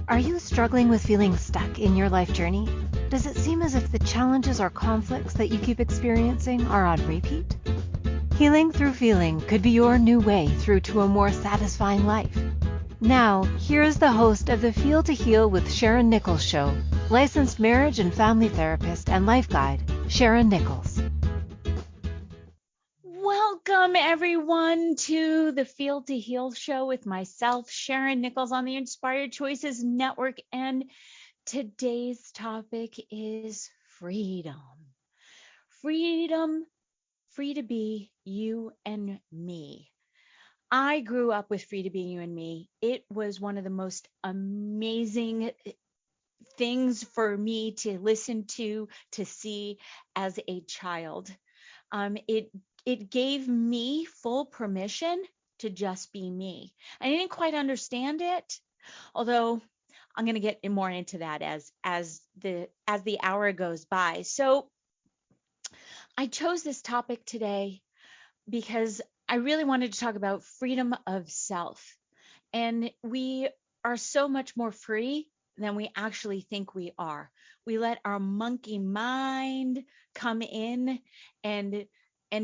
Are you struggling with feeling stuck in your life journey? Does it seem as if the challenges or conflicts that you keep experiencing are on repeat? Healing through feeling could be your new way through to a more satisfying life. Now, here is the host of the Feel to Heal with Sharyn Nichols show, licensed marriage and family therapist and life guide, Sharyn Nichols. Welcome, everyone, to the Feel to Heal show with myself, Sharyn Nichols, on the Inspired Choices Network. And today's topic is freedom. Freedom, free to be you and me. I grew up with free to be you and me. It was one of the most amazing things for me to listen to see as a child. It gave me full permission to just be me. I didn't quite understand it, although I'm going to get more into that as the hour goes by. So I chose this topic today because I really wanted to talk about freedom of self. And we are so much more free than we actually think we are. We let our monkey mind come in and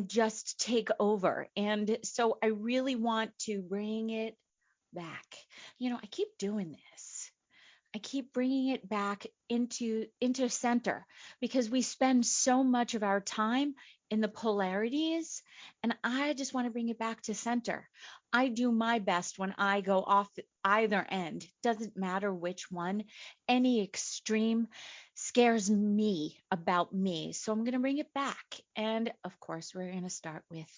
just take over. And so I really want to bring it back. I keep doing this. I keep bringing it back into center because we spend so much of our time in the polarities, and I just want to bring it back to center. I do my best when I go off either end. Doesn't matter which one. Any extreme scares me about me. So I'm going to bring it back. And of course, we're going to start with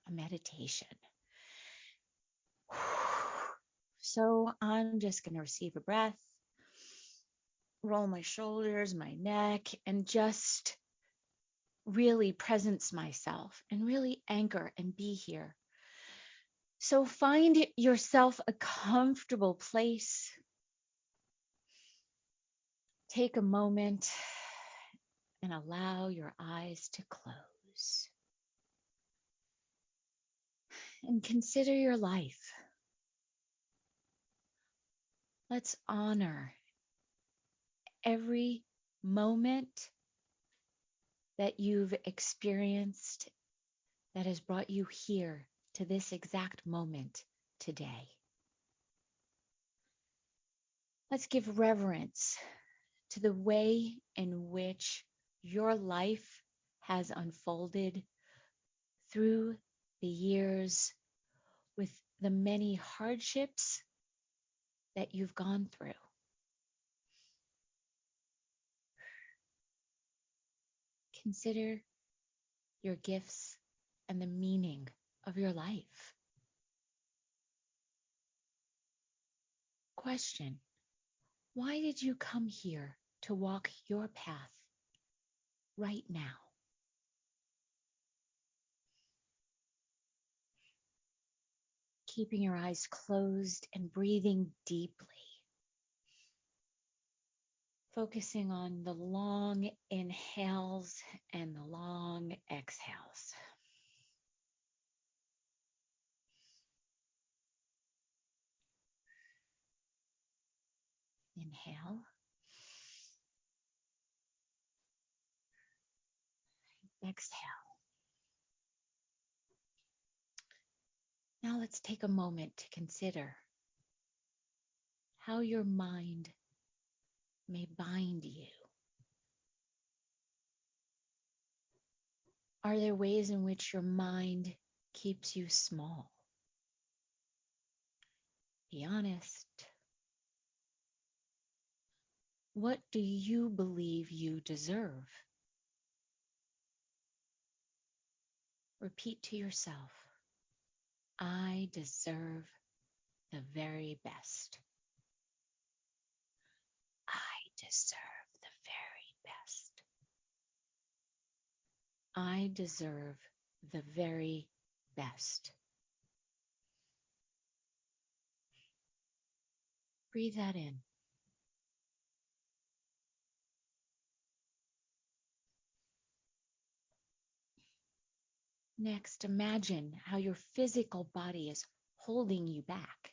a meditation. So I'm just going to receive a breath, roll my shoulders, my neck, and just really presence myself and really anchor and be here. So find yourself a comfortable place. Take a moment and allow your eyes to close. And consider your life. Let's honor every moment that you've experienced that has brought you here to this exact moment today. Let's give reverence to the way in which your life has unfolded through the years with the many hardships that you've gone through. Consider your gifts and the meaning of your life. Question: why did you come here to walk your path right now? Keeping your eyes closed and breathing deeply. Focusing on the long inhales and the long exhales. Inhale. Exhale. Now let's take a moment to consider how your mind may bind you. Are there ways in which your mind keeps you small? Be honest. What do you believe you deserve? Repeat to yourself, I deserve the very best. I deserve the very best. I deserve the very best. Breathe that in. Next, imagine how your physical body is holding you back.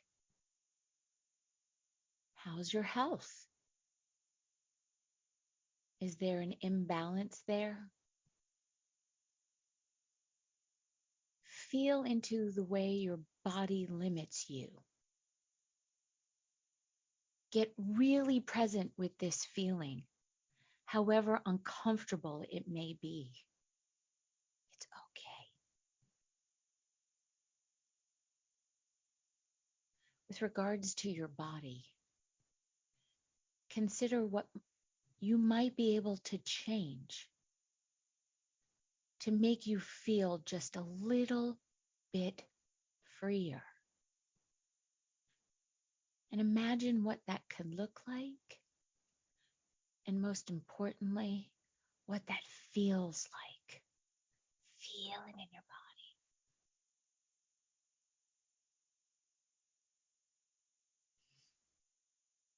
How's your health? Is there an imbalance there? Feel into the way your body limits you. Get really present with this feeling, however uncomfortable it may be. It's okay. With regards to your body, consider what you might be able to change to make you feel just a little bit freer. And imagine what that could look like. And most importantly, what that feels like. Feel it in your body.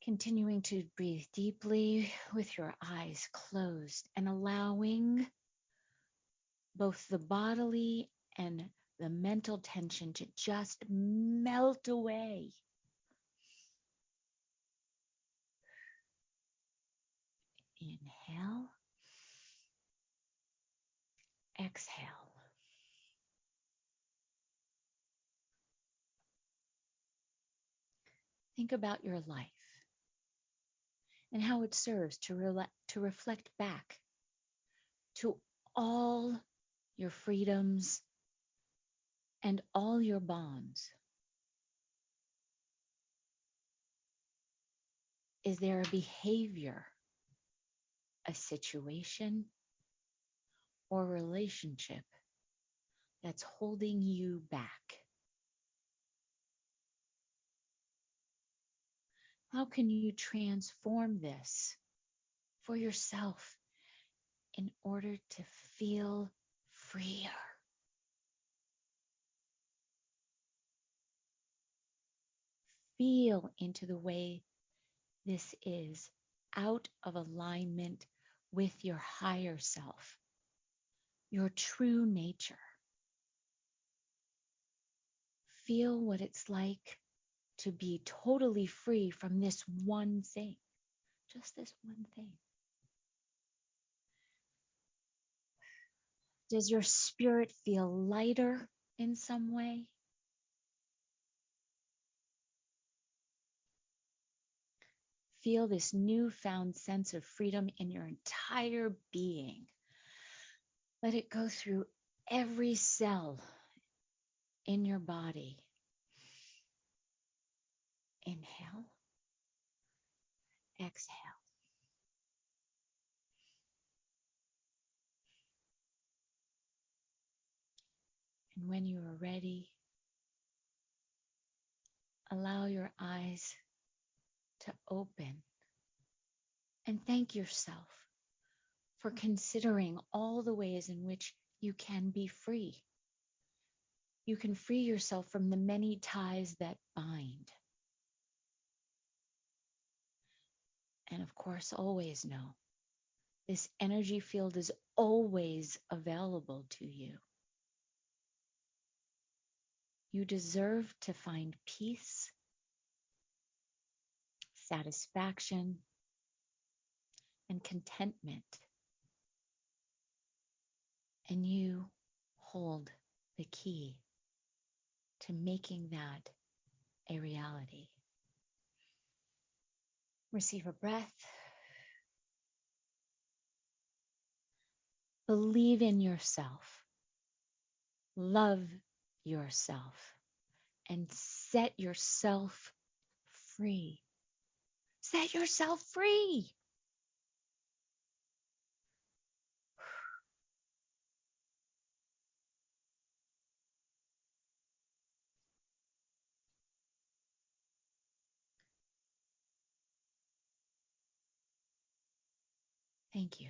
Continuing to breathe deeply with your eyes closed and allowing both the bodily and the mental tension to just melt away. Inhale. Exhale. Think about your life and how it serves to reflect back to all your freedoms and all your bonds. Is there a behavior, a situation, or relationship that's holding you back? How can you transform this for yourself in order to feel freer? Feel into the way this is out of alignment with your higher self, your true nature. Feel what it's like to be totally free from this one thing, just this one thing. Does your spirit feel lighter in some way? Feel this newfound sense of freedom in your entire being. Let it go through every cell in your body. Inhale. Exhale. And when you are ready, allow your eyes to open and thank yourself for considering all the ways in which you can be free. You can free yourself from the many ties that bind. And of course, always know this energy field is always available to you. You deserve to find peace, satisfaction, and contentment. And you hold the key to making that a reality. Receive a breath. Believe in yourself. Love yourself. And set yourself free. Set yourself free. Thank you.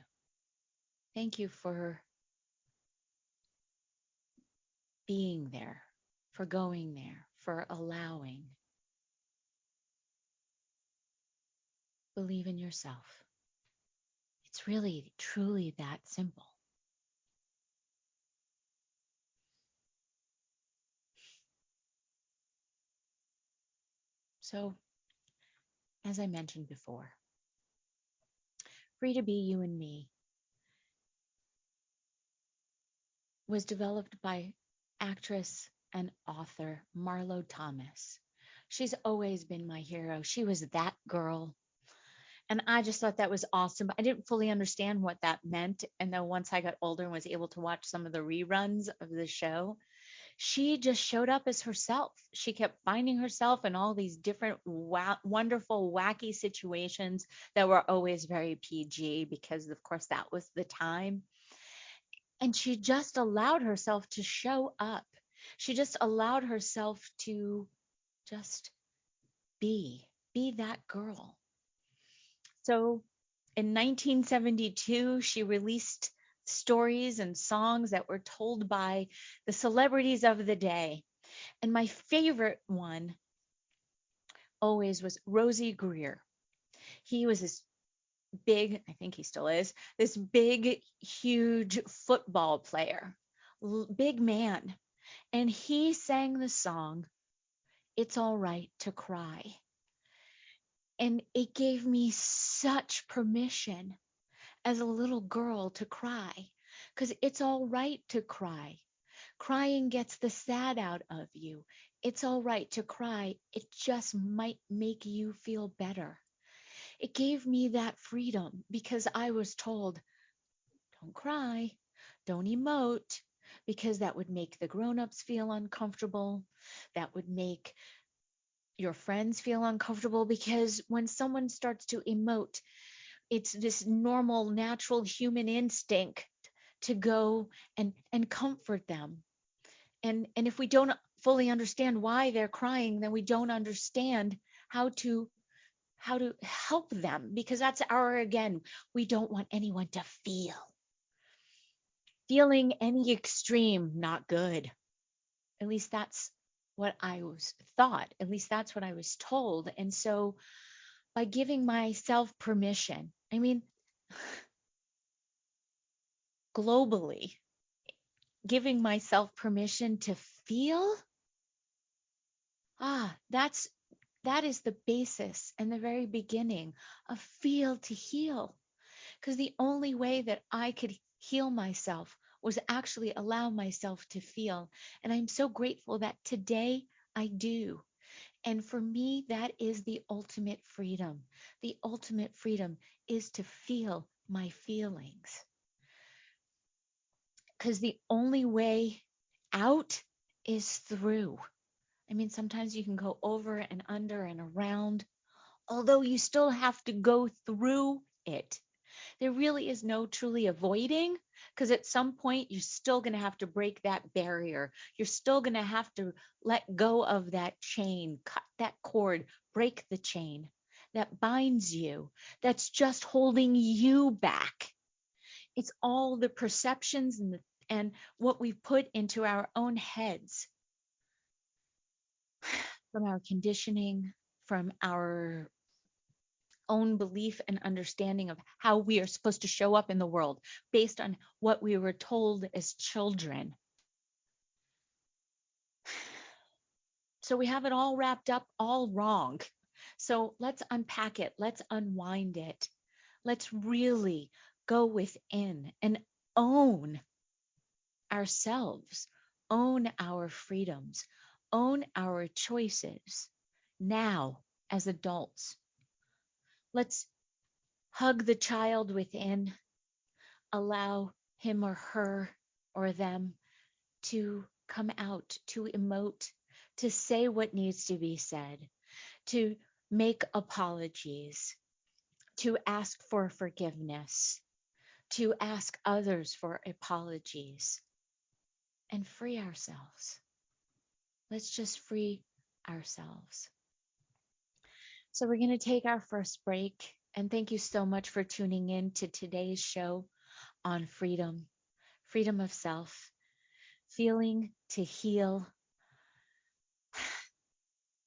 Thank you for being there, for going there, for allowing. Believe in yourself. It's really, truly that simple. So as I mentioned before, Free to Be You and Me was developed by actress and author Marlo Thomas. She's always been my hero. She was that girl. And I just thought that was awesome. I didn't fully understand what that meant. And then once I got older and was able to watch some of the reruns of the show, she just showed up as herself. She kept finding herself in all these different wonderful, wacky situations that were always very PG because, of course, that was the time. And she just allowed herself to show up. She just allowed herself to just be that girl. So in 1972, she released stories and songs that were told by the celebrities of the day. And my favorite one always was Rosie Greer. He was this big, I think he still is, this big, huge football player, big man. And he sang the song, It's All Right to Cry. And it gave me such permission as a little girl to cry, because it's all right to cry. Crying gets the sad out of you. It's all right to cry. It just might make you feel better. It gave me that freedom because I was told, don't cry, don't emote, because that would make the grown-ups feel uncomfortable. That would make your friends feel uncomfortable, because when someone starts to emote, it's this normal, natural human instinct to go and comfort them. And if we don't fully understand why they're crying, then we don't understand how to help them, because that's again, we don't want anyone to feel. Feeling any extreme, not good. At least that's what I was thought. At least that's what I was told. And so by giving myself permission, I mean, globally, giving myself permission to feel, that is the basis and the very beginning of Feel to Heal. Because the only way that I could heal myself was actually allow myself to feel. And I'm so grateful that today I do. And for me, that is the ultimate freedom. The ultimate freedom is to feel my feelings. Because the only way out is through. I mean, sometimes you can go over and under and around, although you still have to go through it. There really is no truly avoiding, because at some point you're still going to have to break that barrier. You're still going to have to let go of that chain, cut that cord, break the chain that binds you, that's just holding you back. It's all the perceptions and what we put into our own heads from our conditioning, from our own belief and understanding of how we are supposed to show up in the world based on what we were told as children. So we have it all wrapped up, all wrong. So let's unpack it. Let's unwind it. Let's really go within and own ourselves, own our freedoms, own our choices now as adults. Let's hug the child within, allow him or her or them to come out, to emote, to say what needs to be said, to make apologies, to ask for forgiveness, to ask others for apologies, and free ourselves. Let's just free ourselves. So we're going to take our first break. And thank you so much for tuning in to today's show on freedom, freedom of self, feeling to heal.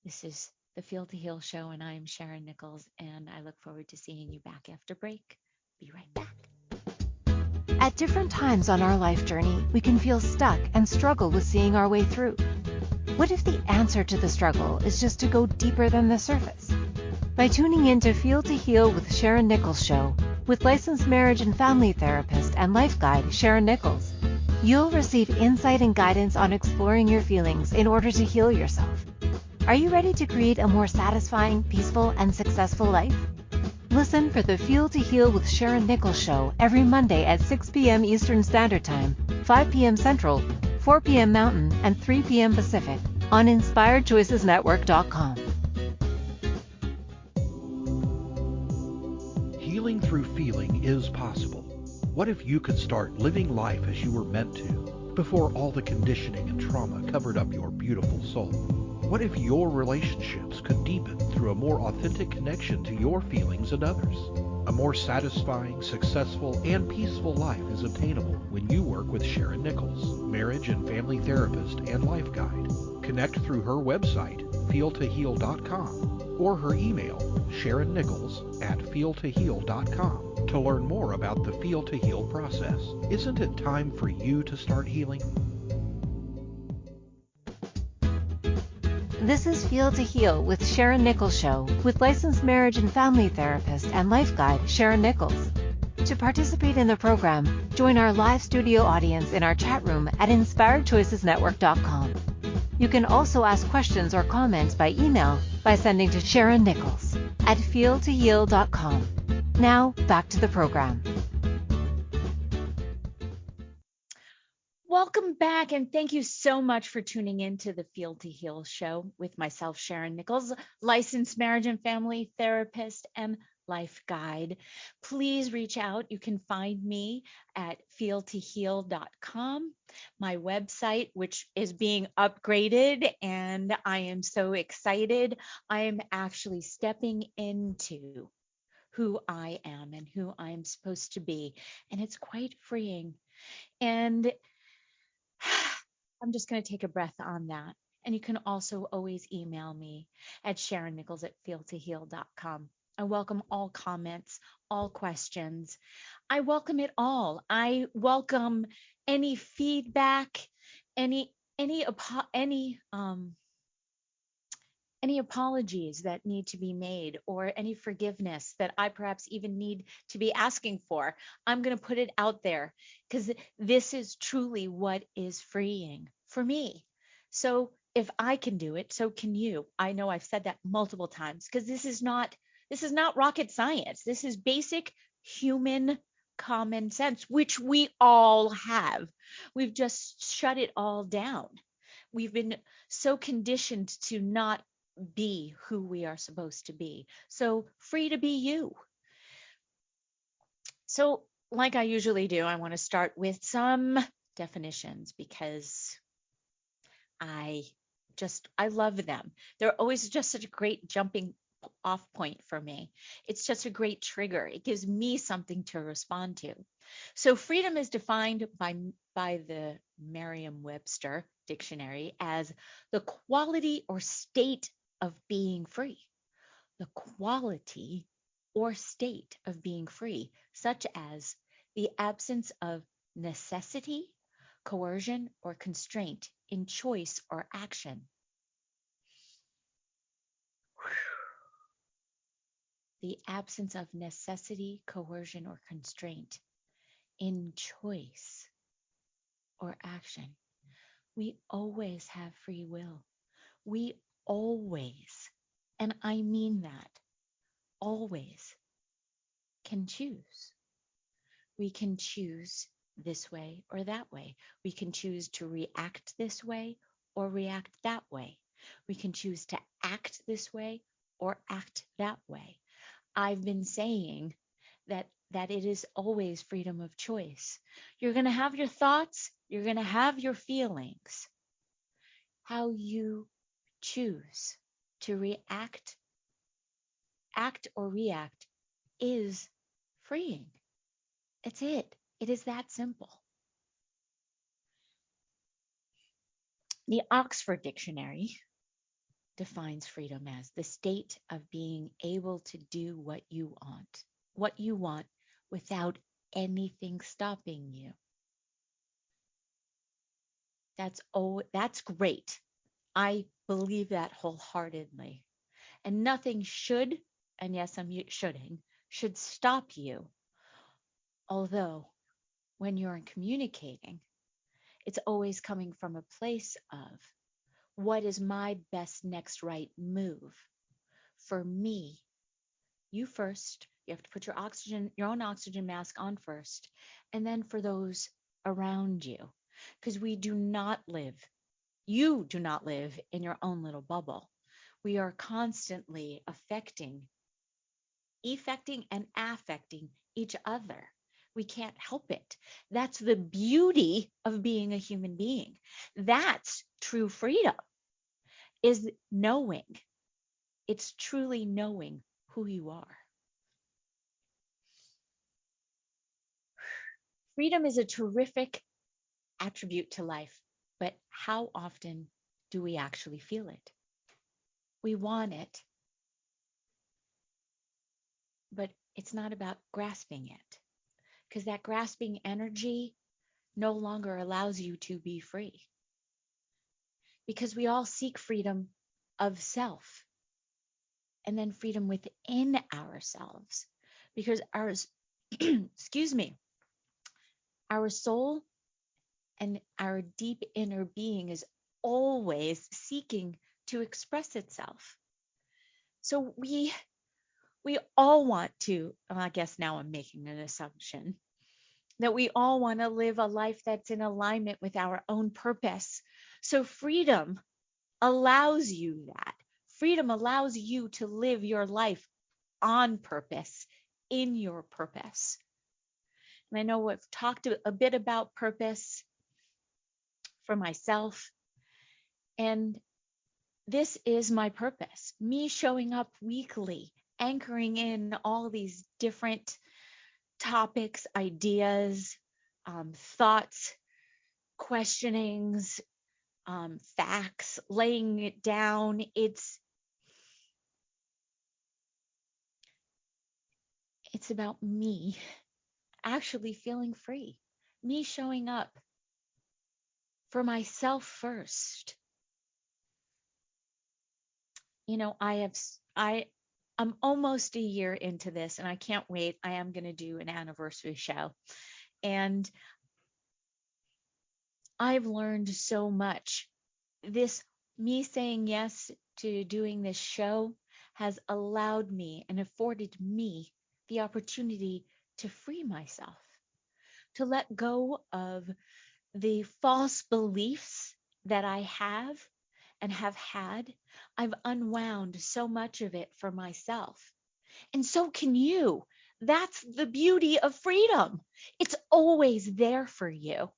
This is the Feel to Heal show, and I am Sharyn Nichols, and I look forward to seeing you back after break. Be right back. At different times on our life journey, we can feel stuck and struggle with seeing our way through. What if the answer to the struggle is just to go deeper than the surface? By tuning in to Feel to Heal with Sharyn Nichols show with licensed marriage and family therapist and life guide Sharyn Nichols, you'll receive insight and guidance on exploring your feelings in order to heal yourself. Are you ready to create a more satisfying, peaceful, and successful life? Listen for the Feel to Heal with Sharyn Nichols show every Monday at 6 p.m. Eastern Standard Time, 5 p.m. Central, 4 p.m. Mountain, and 3 p.m. Pacific on InspiredChoicesNetwork.com. Healing through feeling is possible. What if you could start living life as you were meant to before all the conditioning and trauma covered up your beautiful soul? What if your relationships could deepen through a more authentic connection to your feelings and others? A more satisfying, successful, and peaceful life is attainable when you work with Sharyn Nichols, marriage and family therapist and life guide. Connect through her website, feeltoheal.com, or her email, SharynNichols@feeltoheal.com, to learn more about the Feel to Heal process. Isn't it time for you to start healing? This is Feel to Heal with Sharyn Nichols show with licensed marriage and family therapist and life guide Sharyn Nichols. To participate in the program, join our live studio audience in our chat room at InspiredChoicesNetwork.com. You can also ask questions or comments by email by sending to SharynNichols@feeltoheal.com. Now, back to the program. Welcome back, and thank you so much for tuning in to the Feel to Heal show with myself, Sharyn Nichols, licensed marriage and family therapist and life guide. Please reach out. You can find me at feeltoheal.com, my website, which is being upgraded, and I am so excited. I am actually stepping into who I am and who I'm supposed to be, and it's quite freeing. And I'm just going to take a breath on that. And you can also always email me at SharynNichols@feeltoheal.com. I welcome all comments, all questions. I welcome it all. I welcome any feedback, any apologies that need to be made, or any forgiveness that I perhaps even need to be asking for. I'm going to put it out there because this is truly what is freeing for me. So if I can do it, so can you. I know I've said that multiple times because this is not rocket science. This is basic human common sense, which we all have. We've just shut it all down. We've been so conditioned to not be who we are supposed to be. So free to be you. So like I usually do, I want to start with some definitions because I love them. They're always just such a great jumping off point for me. It's just a great trigger. It gives me something to respond to. So freedom is defined by the Merriam-Webster dictionary as the quality or state of being free. The quality or state of being free, such as the absence of necessity, coercion, or constraint in choice or action. The absence of necessity, coercion, or constraint in choice or action. We always have free will. We always, and I mean that, always can choose. We can choose this way or that way. We can choose to react this way or react that way. We can choose to act this way or act that way. I've been saying that it is always freedom of choice. You're going to have your thoughts, you're going to have your feelings. How you choose to act or react is freeing. It's it. It is that simple. The Oxford Dictionary defines freedom as the state of being able to do what you want without anything stopping you. That's great. I believe that wholeheartedly. And nothing should and yes, I'm shoulding, should stop you. Although when you're communicating, it's always coming from a place of what is my best next right move for me. You first, you have to put your own oxygen mask on first, and then for those around you, because you do not live in your own little bubble. We are constantly effecting and affecting each other. We can't help it. That's the beauty of being a human being. That's true freedom, is knowing. It's truly knowing who you are. Freedom is a terrific attribute to life, but how often do we actually feel it? We want it, but it's not about grasping it, because that grasping energy no longer allows you to be free. Because we all seek freedom of self and then freedom within ourselves, because excuse me, our soul and our deep inner being is always seeking to express itself. So we all want to, I guess now I'm making an assumption, that we all want to live a life that's in alignment with our own purpose. So freedom allows you that. Freedom allows you to live your life on purpose, in your purpose. And I know we've talked a bit about purpose for myself, and this is my purpose. Me showing up weekly, anchoring in all these different topics, ideas, thoughts, questionings, facts, laying it down. It's about me actually feeling free, me showing up for myself first. You know, I'm almost a year into this, and I can't wait. I am going to do an anniversary show, and I've learned so much. Me saying yes to doing this show has allowed me and afforded me the opportunity to free myself, to let go of the false beliefs that I have and have had. I've unwound so much of it for myself. And so can you. That's the beauty of freedom. It's always there for you.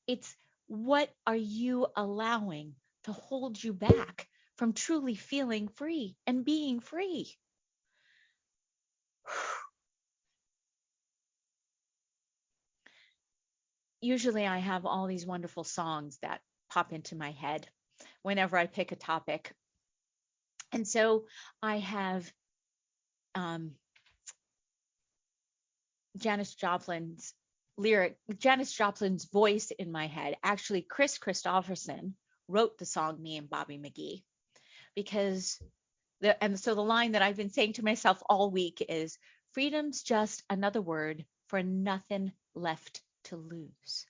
It's what are you allowing to hold you back from truly feeling free and being free? Usually I have all these wonderful songs that pop into my head whenever I pick a topic. And so I have Janis Joplin's voice in my head. Actually, Chris Christopherson wrote the song Me and Bobby McGee, because so the line that I've been saying to myself all week is, freedom's just another word for nothing left to lose.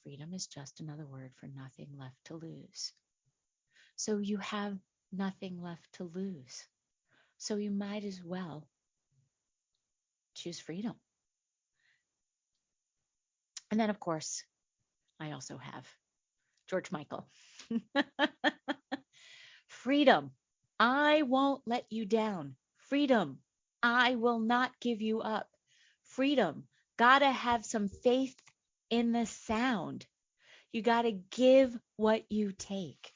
Freedom is just another word for nothing left to lose. So you have nothing left to lose. So you might as well choose freedom. And then, of course, I also have George Michael. Freedom. I won't let you down. Freedom. I will not give you up. Freedom. Gotta have some faith in the sound. You gotta give what you take.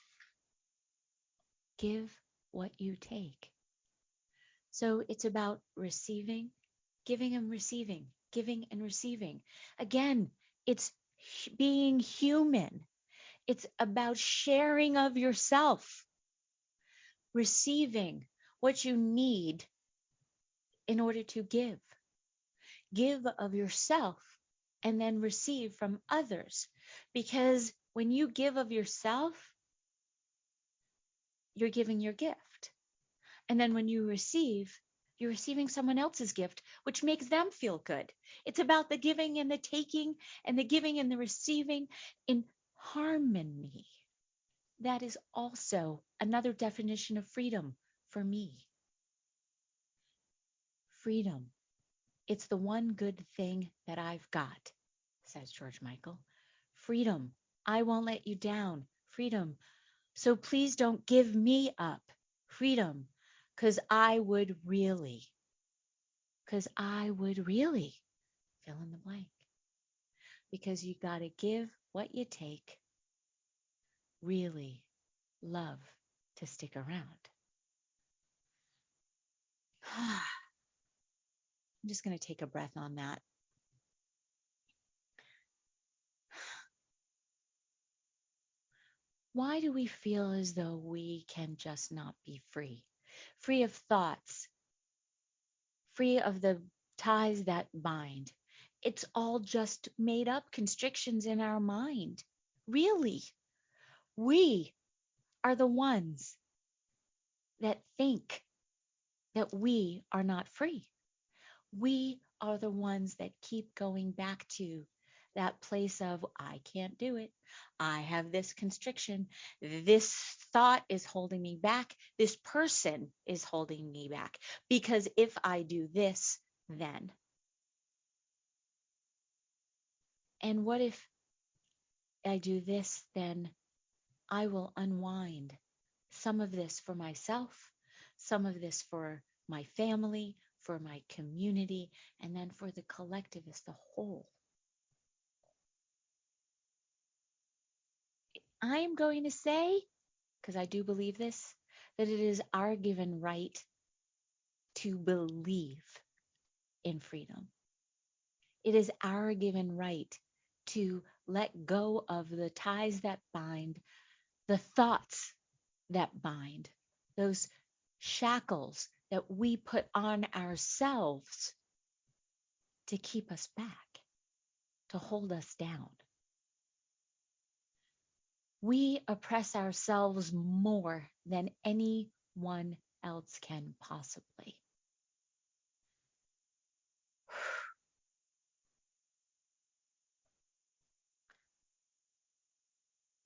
Give what you take. So it's about receiving, giving and receiving, giving and receiving. Again, it's being human. It's about sharing of yourself, receiving what you need in order to give. Give of yourself and then receive from others. Because when you give of yourself, you're giving your gift. And then when you receive, you're receiving someone else's gift, which makes them feel good. It's about the giving and the taking and the giving and the receiving in harmony. That is also another definition of freedom for me. Freedom. It's the one good thing that I've got, says George Michael. Freedom. I won't let you down. Freedom. So please don't give me up. Freedom. Because I would really fill in the blank. Because you got to give what you take. Really love to stick around. I'm just going to take a breath on that. Why do we feel as though we can just not be free? Free of thoughts, free of the ties that bind. It's all just made up constrictions in our mind. Really, we are the ones that think that we are not free. We are the ones that keep going back to that place of, I can't do it. I have this constriction. This thought is holding me back. This person is holding me back. Because if I do this, then. And what if I do this, then I will unwind some of this for myself, some of this for my family, for my community, and then for the collective as the whole. I am going to say, because I do believe this, that it is our given right to believe in freedom. It is our given right to let go of the ties that bind, the thoughts that bind, those shackles that we put on ourselves to keep us back, to hold us down. We oppress ourselves more than anyone else can possibly.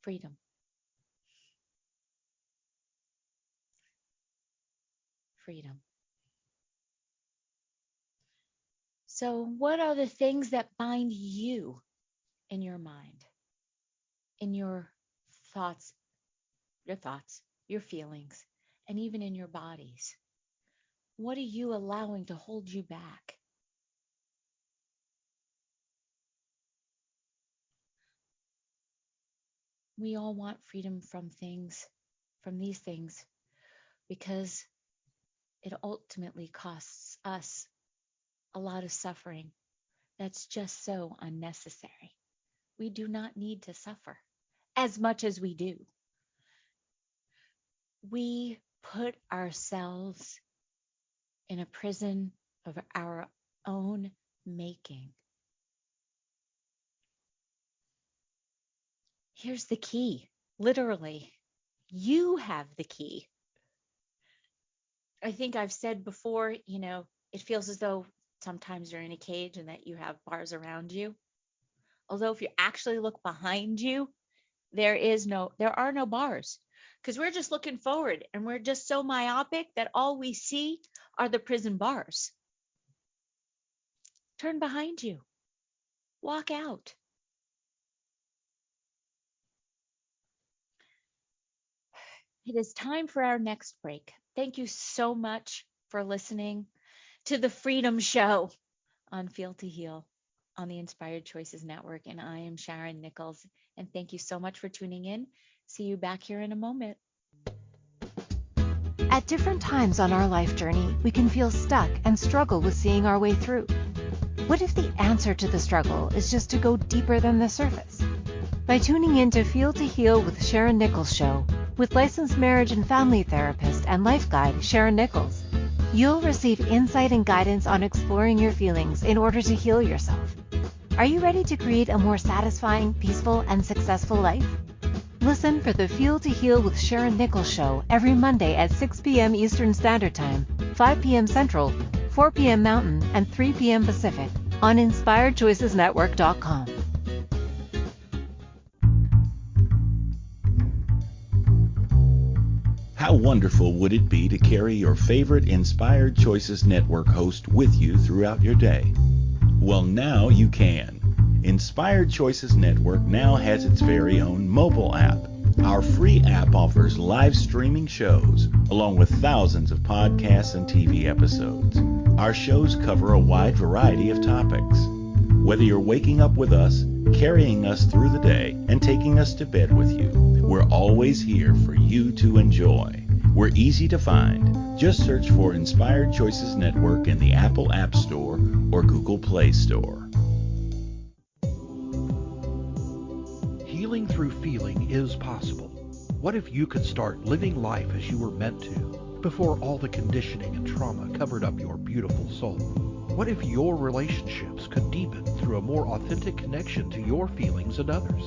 Freedom. Freedom. So what are the things that bind you in your mind, in your thoughts, your feelings, and even in your bodies? What are you allowing to hold you back? We all want freedom from these things, because it ultimately costs us a lot of suffering that's just so unnecessary. We do not need to suffer as much as we do. We put ourselves in a prison of our own making. Here's the key. Literally, you have the key. I think I've said before, it feels as though sometimes you're in a cage and that you have bars around you. Although if you actually look behind you, there are no bars, because we're just looking forward and we're just so myopic that all we see are the prison bars. Turn behind you. Walk out. It is time for our next break. Thank you so much for listening to the Freedom Show on Feel to Heal on the Inspired Choices Network. And I am Sharyn Nichols. And thank you so much for tuning in. See you back here in a moment. At different times on our life journey, we can feel stuck and struggle with seeing our way through. What if the answer to the struggle is just to go deeper than the surface? By tuning in to Feel to Heal with Sharyn Nichols Show, with licensed marriage and family therapist and life guide Sharyn Nichols, you'll receive insight and guidance on exploring your feelings in order to heal yourself. Are you ready to create a more satisfying, peaceful, and successful life? Listen for the Feel to Heal with Sharyn Nichols show every Monday at 6 p.m. Eastern Standard Time, 5 p.m. Central, 4 p.m. Mountain, and 3 p.m. Pacific on InspiredChoicesNetwork.com. How wonderful would it be to carry your favorite Inspired Choices Network host with you throughout your day? Well, now you can. Inspired Choices Network now has its very own mobile app. Our free app offers live streaming shows, along with thousands of podcasts and TV episodes. Our shows cover a wide variety of topics. Whether you're waking up with us, carrying us through the day, and taking us to bed with you, we're always here for you to enjoy. We're easy to find. Just search for Inspired Choices Network in the Apple App Store or Google Play Store. Healing through feeling is possible. What if you could start living life as you were meant to before all the conditioning and trauma covered up your beautiful soul? What if your relationships could deepen through a more authentic connection to your feelings and others?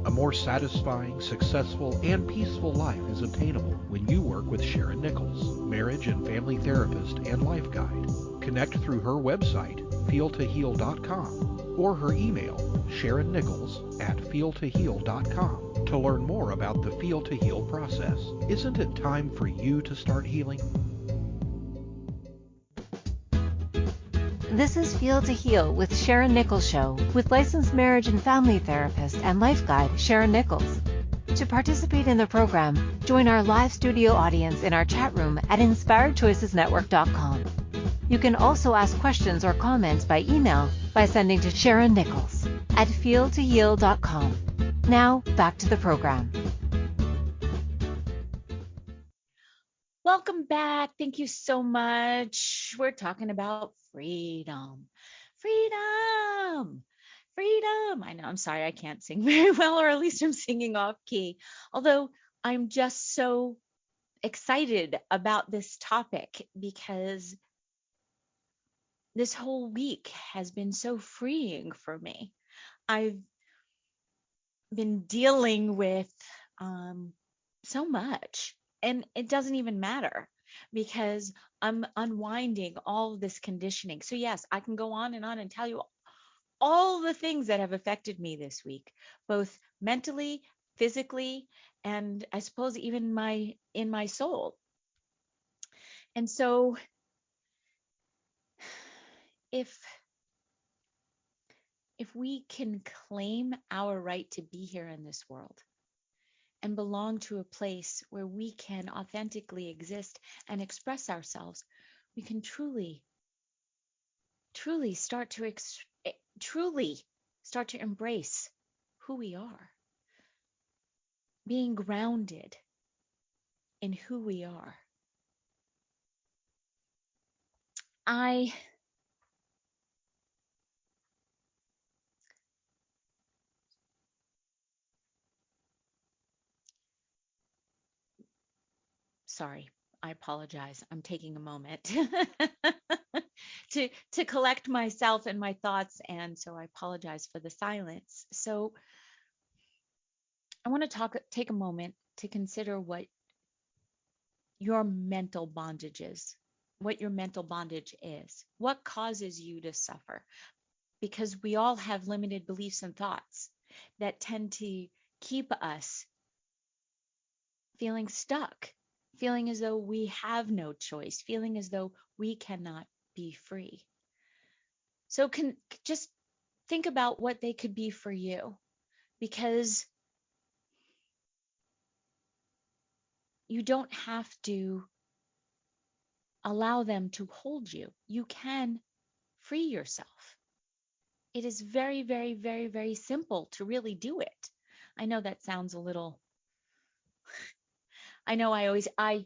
A more satisfying, successful, and peaceful life is attainable when you work with Sharyn Nichols, marriage and family therapist and life guide. Connect through her website, feeltoheal.com, or her email, SharynNichols@feeltoheal.com, to learn more about the Feel to Heal process. Isn't it time for you to start healing? This is Feel to Heal with Sharyn Nichols show with licensed marriage and family therapist and life guide Sharyn Nichols. To participate in the program, join our live studio audience in our chat room at InspiredChoicesNetwork.com. You can also ask questions or comments by email by sending to SharynNichols@feeltoheal.com. Now, back to the program. Welcome back. Thank you so much. We're talking about freedom. Freedom. Freedom. I know, I'm sorry, I can't sing very well, or at least I'm singing off key. Although I'm just so excited about this topic because this whole week has been so freeing for me. I've been dealing with so much, and it doesn't even matter because I'm unwinding all of this conditioning. So yes, I can go on and tell you all the things that have affected me this week, both mentally, physically, and I suppose even in my soul. And so if we can claim our right to be here in this world and belong to a place where we can authentically exist and express ourselves, we can truly start to embrace who we are, being grounded in who we are. Sorry, I apologize. I'm taking a moment to collect myself and my thoughts, and so I apologize for the silence. So I want to take a moment to consider what your mental bondage is, what your mental bondage is, what causes you to suffer, because we all have limited beliefs and thoughts that tend to keep us feeling stuck, feeling as though we have no choice, feeling as though we cannot be free. So just think about what they could be for you, because you don't have to allow them to hold you. You can free yourself. It is very, very, very, very simple to really do it. I know that sounds a little, I know I always, I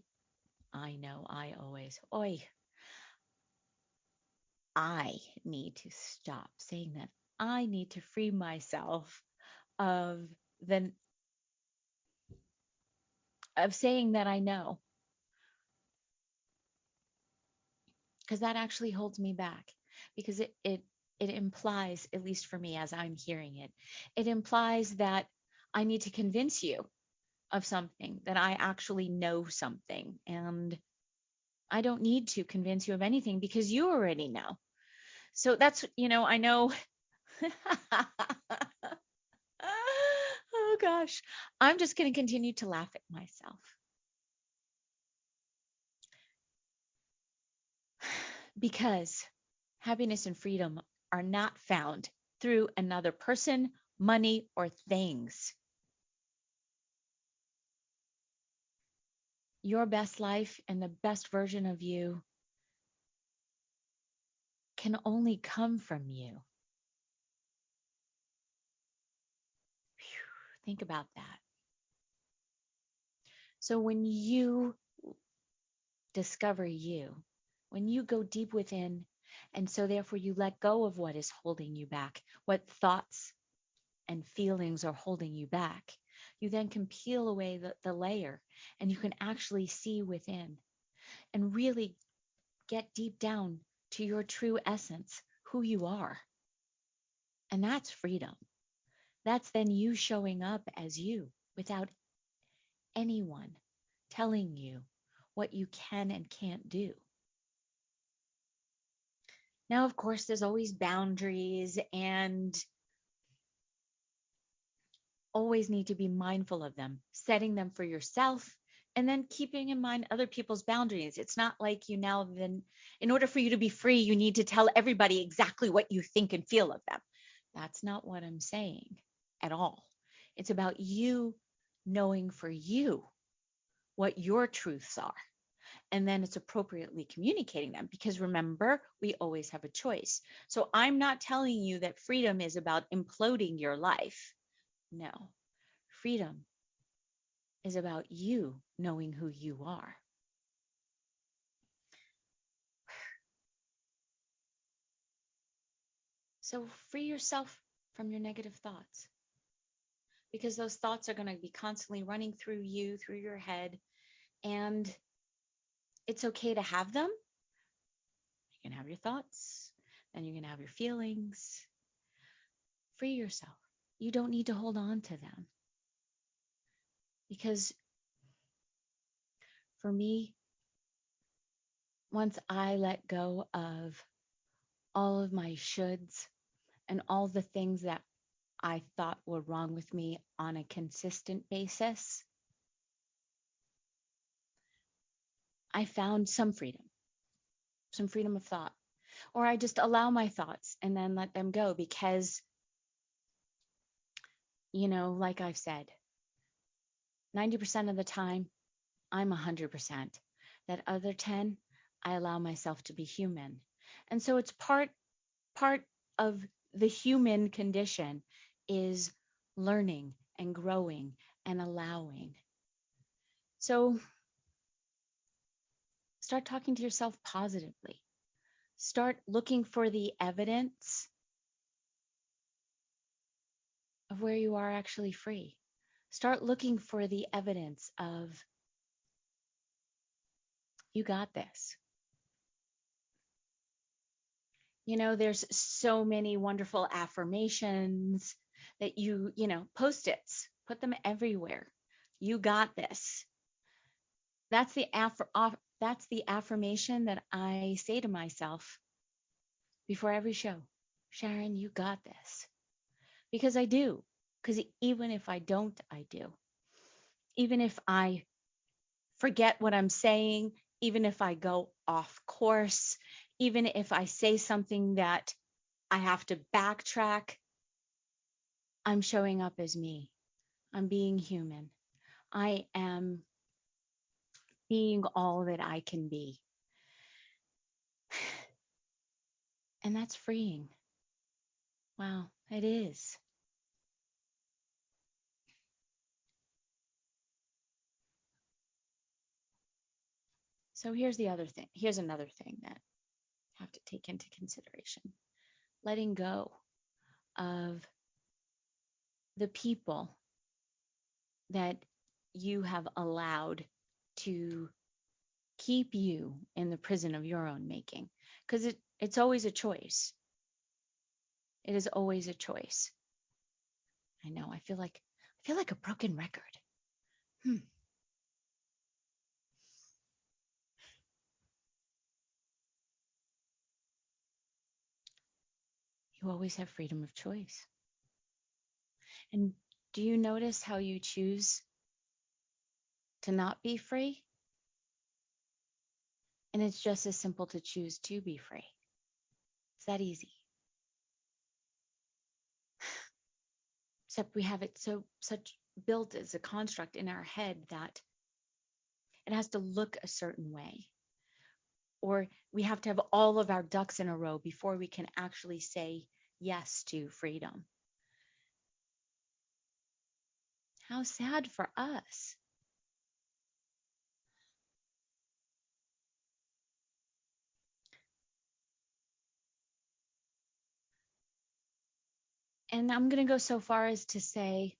need to stop saying that. I need to free myself of saying that I know, because that actually holds me back, because it implies, at least for me as I'm hearing it, it implies that I need to convince you of something, that I actually know something. And I don't need to convince you of anything because you already know. So that's, I know. Oh gosh, I'm just going to continue to laugh at myself. Because happiness and freedom are not found through another person, money, or things. Your best life and the best version of you can only come from you. Whew, think about that. So when you discover you, when you go deep within, and so therefore you let go of what is holding you back, what thoughts and feelings are holding you back, you then can peel away the layer, and you can actually see within and really get deep down to your true essence, who you are. And that's freedom. That's then you showing up as you without anyone telling you what you can and can't do. Now, of course, there's always boundaries, and always need to be mindful of them, setting them for yourself, and then keeping in mind other people's boundaries. It's not like you now then, in order for you to be free, you need to tell everybody exactly what you think and feel of them. That's not what I'm saying at all. It's about you knowing for you what your truths are. And then it's appropriately communicating them, because remember, we always have a choice. So I'm not telling you that freedom is about imploding your life. No, freedom is about you knowing who you are. So free yourself from your negative thoughts, because those thoughts are going to be constantly running through you, through your head, and it's okay to have them. You can have your thoughts, then you can have your feelings. Free yourself. You don't need to hold on to them. Because for me, once I let go of all of my shoulds and all the things that I thought were wrong with me on a consistent basis, I found some freedom of thought. Or I just allow my thoughts and then let them go, because, like I've said, 90% of the time, I'm 100%. That other 10, I allow myself to be human. And so it's part of the human condition is learning and growing and allowing. So start talking to yourself positively. Start looking for the evidence of where you are actually free. Start looking for the evidence of you got this. There's so many wonderful affirmations that Post-its, put them everywhere. You got this. That's the affirmation that I say to myself before every show. Sharyn, you got this. Because I do. Because even if I don't, I do. Even if I forget what I'm saying, even if I go off course, even if I say something that I have to backtrack, I'm showing up as me. I'm being human. I am being all that I can be. And that's freeing. Wow, it is. So here's another thing that I have to take into consideration. Letting go of the people that you have allowed to keep you in the prison of your own making. Because it's always a choice. It is always a choice. I know, I feel like a broken record. You always have freedom of choice. And do you notice how you choose to not be free? And it's just as simple to choose to be free. It's that easy. Except we have it such built as a construct in our head that it has to look a certain way. Or we have to have all of our ducks in a row before we can actually say yes to freedom. How sad for us. And I'm going to go so far as to say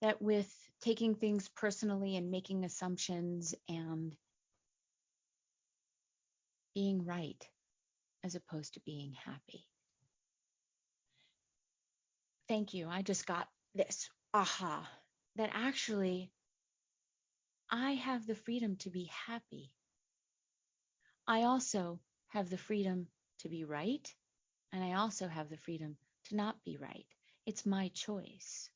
that with taking things personally and making assumptions and being right as opposed to being happy. Thank you. I just got this aha, that actually I have the freedom to be happy. I also have the freedom to be right, and I also have the freedom to not be right. It's my choice.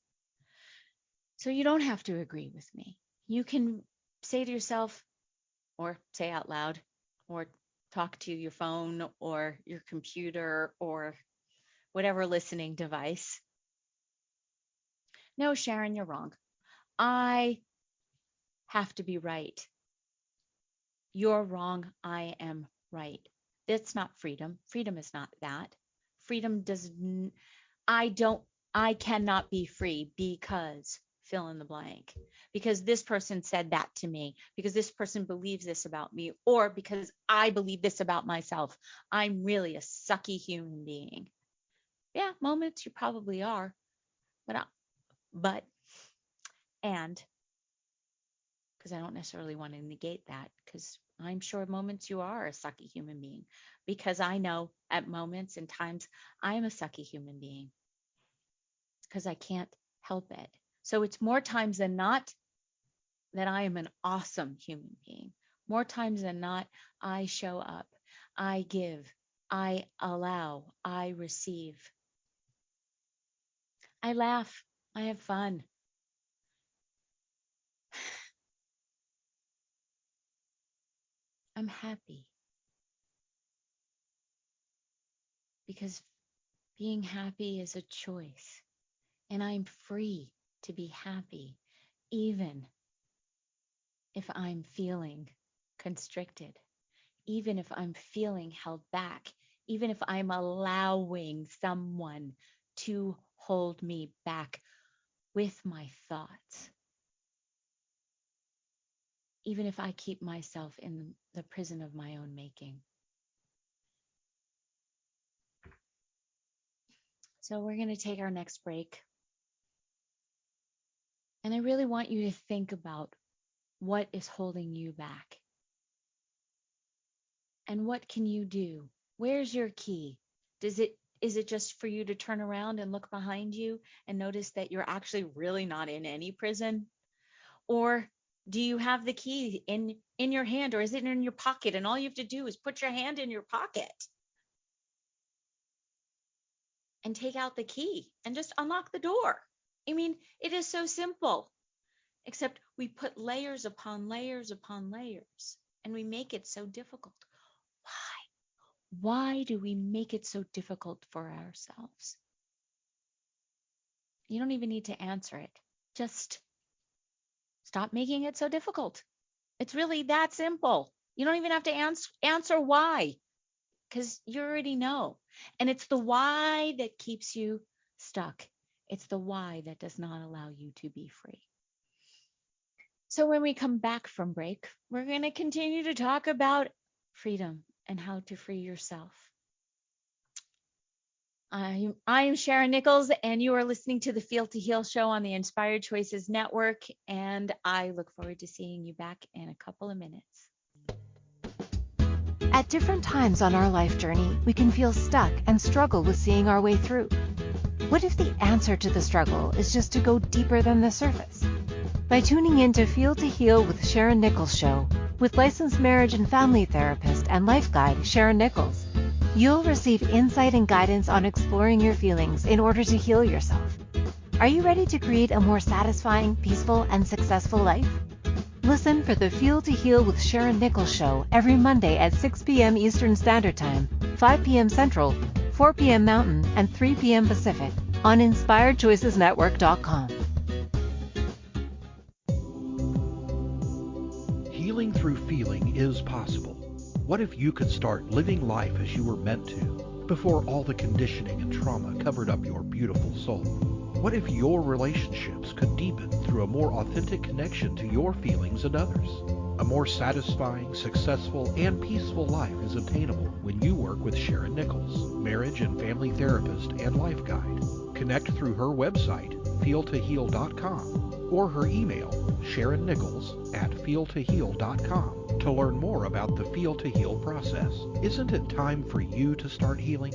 So you don't have to agree with me. You can say to yourself, or say out loud, or talk to your phone or your computer or whatever listening device. No, Sharyn, you're wrong. I have to be right. You're wrong. I am right. That's not freedom. Freedom is not that. Freedom doesn't, I cannot be free because fill in the blank, because this person said that to me, because this person believes this about me, or because I believe this about myself. I'm really a sucky human being. Yeah, moments you probably are, and because I don't necessarily want to negate that, because I'm sure moments you are a sucky human being, because I know at moments and times I am a sucky human being because I can't help it. So it's more times than not that I am an awesome human being. More times than not, I show up, I give, I allow, I receive. I laugh, I have fun. I'm happy because being happy is a choice, and I'm free to be happy, even if I'm feeling constricted, even if I'm feeling held back, even if I'm allowing someone to hold me back with my thoughts, even if I keep myself in the prison of my own making. So we're going to take our next break. And I really want you to think about what is holding you back. And what can you do? Where's your key? Is it just for you to turn around and look behind you and notice that you're actually really not in any prison? Or do you have the key in your hand, or is it in your pocket? And all you have to do is put your hand in your pocket and take out the key and just unlock the door. I mean, it is so simple, except we put layers upon layers upon layers, and we make it so difficult. Why? Why do we make it so difficult for ourselves? You don't even need to answer it. Just stop making it so difficult. It's really that simple. You don't even have to answer why, because you already know. And it's the why that keeps you stuck. It's the why that does not allow you to be free. So when we come back from break, we're going to continue to talk about freedom and how to free yourself. I'm Sharyn Nichols, and you are listening to the Feel to Heal show on the Inspired Choices Network, and I look forward to seeing you back in a couple of minutes. At different times on our life journey, we can feel stuck and struggle with seeing our way through. What if the answer to the struggle is just to go deeper than the surface? By tuning in to Feel to Heal with Sharyn Nichols show, with licensed marriage and family therapist and life guide Sharyn Nichols, you'll receive insight and guidance on exploring your feelings in order to heal yourself. Are you ready to create a more satisfying, peaceful, and successful life? Listen for the Feel to Heal with Sharyn Nichols show every Monday at 6 p.m. Eastern Standard Time, 5 p.m. Central, 4 p.m. Mountain, and 3 p.m. Pacific on InspiredChoicesNetwork.com. Healing through feeling is possible. What if you could start living life as you were meant to before all the conditioning and trauma covered up your beautiful soul? What if your relationships could deepen through a more authentic connection to your feelings and others? A more satisfying, successful, and peaceful life is obtainable when you work with Sharyn Nichols, marriage and family therapist and life guide. Connect through her website, feeltoheal.com, or her email, SharynNichols@feeltoheal.com, to learn more about the Feel to Heal process. Isn't it time for you to start healing?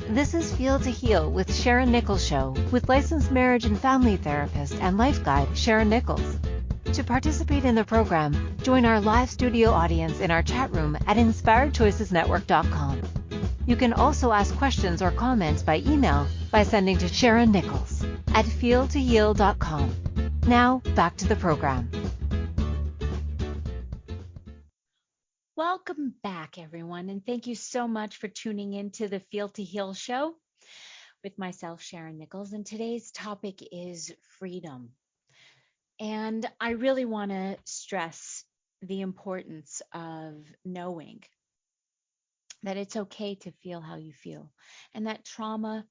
This is Feel to Heal with Sharyn Nichols show, with licensed marriage and family therapist and life guide Sharyn Nichols. To participate in the program, join our live studio audience in our chat room at InspiredChoicesNetwork.com. You can also ask questions or comments by email by sending to SharynNichols@feeltoheal.com. Now, back to the program. Welcome back, everyone, and thank you so much for tuning in to the Feel to Heal show with myself, Sharyn Nichols, and today's topic is freedom. And I really want to stress the importance of knowing that it's okay to feel how you feel, and that trauma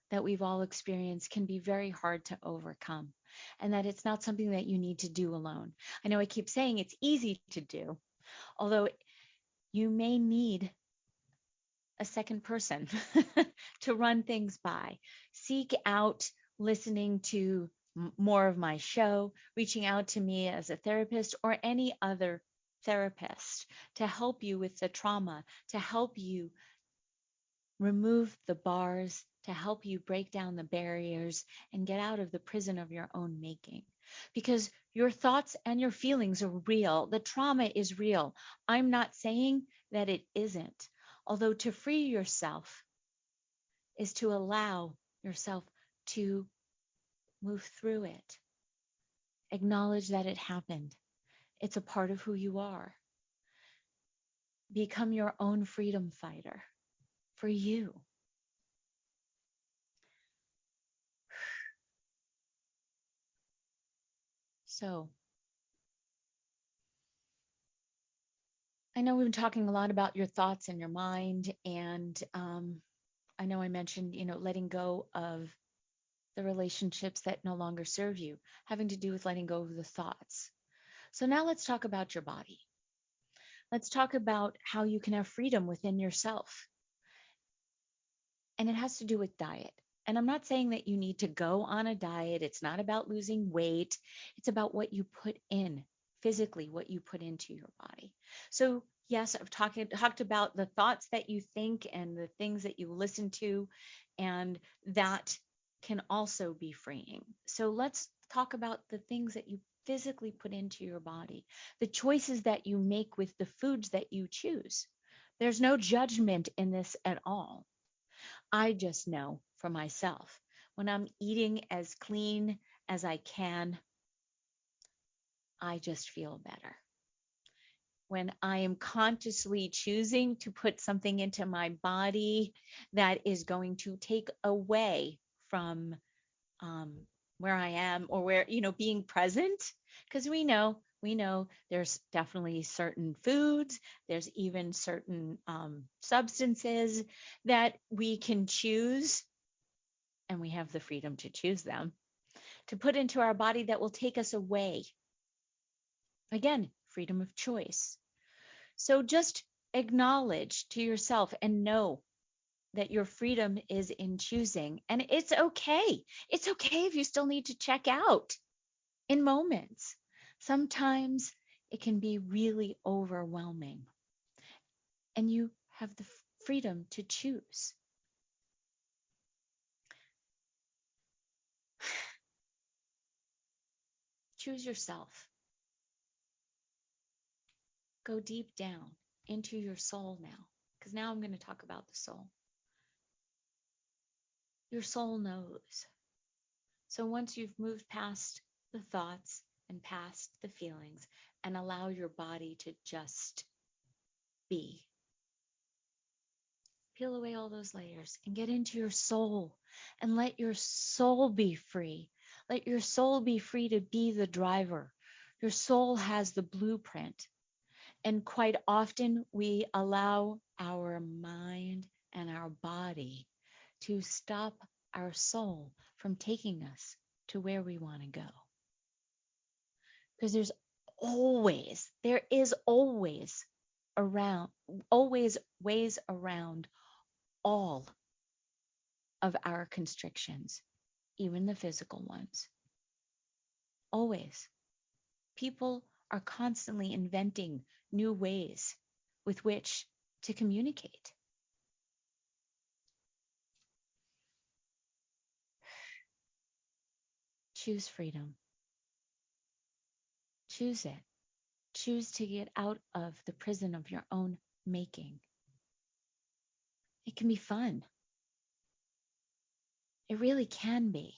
that we've all experienced can be very hard to overcome, and that it's not something that you need to do alone. I know I keep saying it's easy to do, although you may need a second person to run things by. Seek out listening to more of my show, reaching out to me as a therapist or any other therapist to help you with the trauma, to help you remove the bars, to help you break down the barriers and get out of the prison of your own making. Because your thoughts and your feelings are real. The trauma is real. I'm not saying that it isn't. Although to free yourself is to allow yourself to move through it. Acknowledge that it happened. It's a part of who you are. Become your own freedom fighter for you. So, I know we've been talking a lot about your thoughts and your mind, and I know I mentioned, letting go of the relationships that no longer serve you, having to do with letting go of the thoughts. So now let's talk about your body. Let's talk about how you can have freedom within yourself. And it has to do with diet. And I'm not saying that you need to go on a diet. It's not about losing weight. It's about what you put in physically, what you put into your body. So yes, I've talked about the thoughts that you think and the things that you listen to, and that can also be freeing. So let's talk about the things that you physically put into your body, the choices that you make with the foods that you choose. There's no judgment in this at all. I just know for myself, when I'm eating as clean as I can, I just feel better. When I am consciously choosing to put something into my body that is going to take away from where I am, or where, being present, because we know there's definitely certain foods, there's even certain substances that we can choose, and we have the freedom to choose them, to put into our body that will take us away. Again, freedom of choice. So just acknowledge to yourself and know that your freedom is in choosing. And it's okay. It's okay if you still need to check out in moments. Sometimes it can be really overwhelming. And you have the freedom to choose. Choose yourself. Go deep down into your soul now, because now I'm going to talk about the soul. Your soul knows. So once you've moved past the thoughts and past the feelings and allow your body to just be, peel away all those layers and get into your soul and let your soul be free. Let your soul be free to be the driver. Your soul has the blueprint. And quite often we allow our mind and our body to stop our soul from taking us to where we want to go. Because there is always ways around all of our constrictions, even the physical ones. Always. People are constantly inventing new ways with which to communicate. Choose freedom. Choose it. Choose to get out of the prison of your own making. It can be fun. It really can be.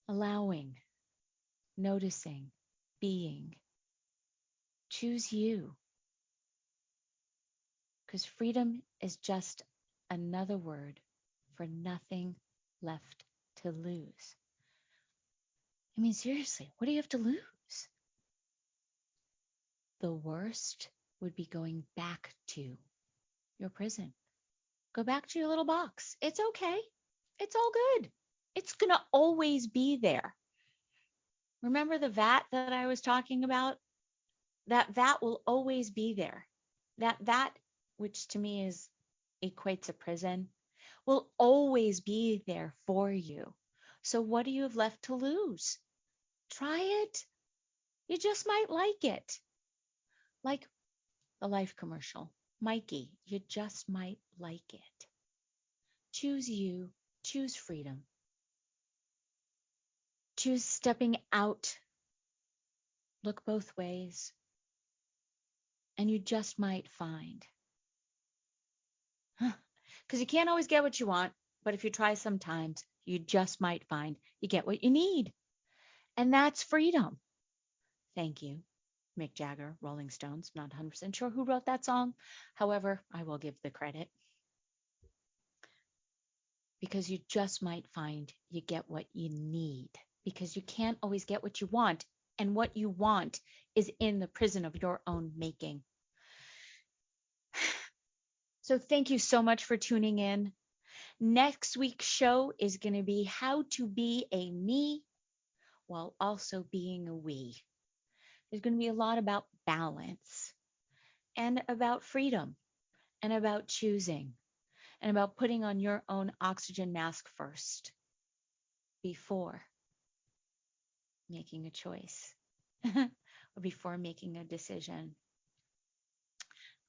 Allowing, noticing, being. Choose you. Because freedom is just another word for nothing left to lose. I mean, seriously, what do you have to lose? The worst would be going back to your prison. Go back to your little box. It's okay. It's all good. It's going to always be there. Remember the vat that I was talking about? That vat will always be there. That vat, which to me equates a prison, will always be there for you. So what do you have left to lose? Try it. You just might like it. Like the Life commercial. Mikey, you just might like it. Choose you. Choose freedom. Choose stepping out. Look both ways. And you just might find. Because you can't always get what you want, but if you try sometimes, you just might find you get what you need. And that's freedom. Thank you, Mick Jagger, Rolling Stones. Not 100% sure who wrote that song. However, I will give the credit. Because you just might find you get what you need. Because you can't always get what you want. And what you want is in the prison of your own making. So thank you so much for tuning in. Next week's show is going to be how to be a me while also being a we. There's going to be a lot about balance and about freedom and about choosing and about putting on your own oxygen mask first before making a choice or before making a decision.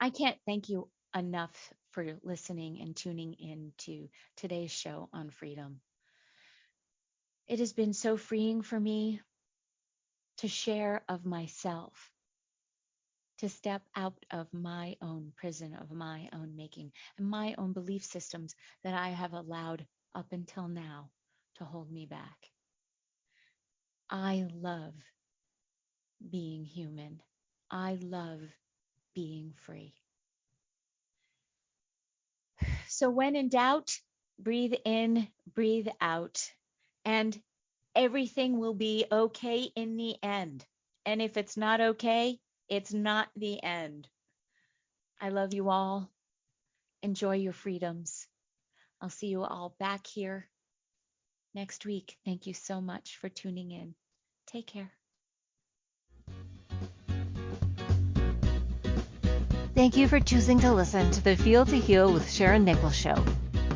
I can't thank you enough for listening and tuning in to today's show on freedom. It has been so freeing for me to share of myself, to step out of my own prison, of my own making, and my own belief systems that I have allowed up until now to hold me back. I love being human. I love being free. So when in doubt, breathe in, breathe out, and everything will be okay in the end. And if it's not okay, it's not the end. I love you all. Enjoy your freedoms. I'll see you all back here next week. Thank you so much for tuning in. Take care. Thank you for choosing to listen to the Feel to Heal with Sharyn Nichols show.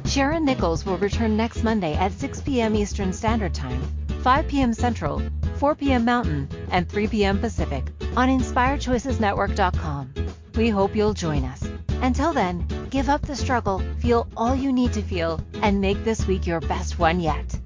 Sharyn Nichols will return next Monday at 6 p.m. Eastern Standard Time, 5 p.m. Central, 4 p.m. Mountain, and 3 p.m. Pacific on InspiredChoicesNetwork.com. We hope you'll join us. Until then, give up the struggle, feel all you need to feel, and make this week your best one yet.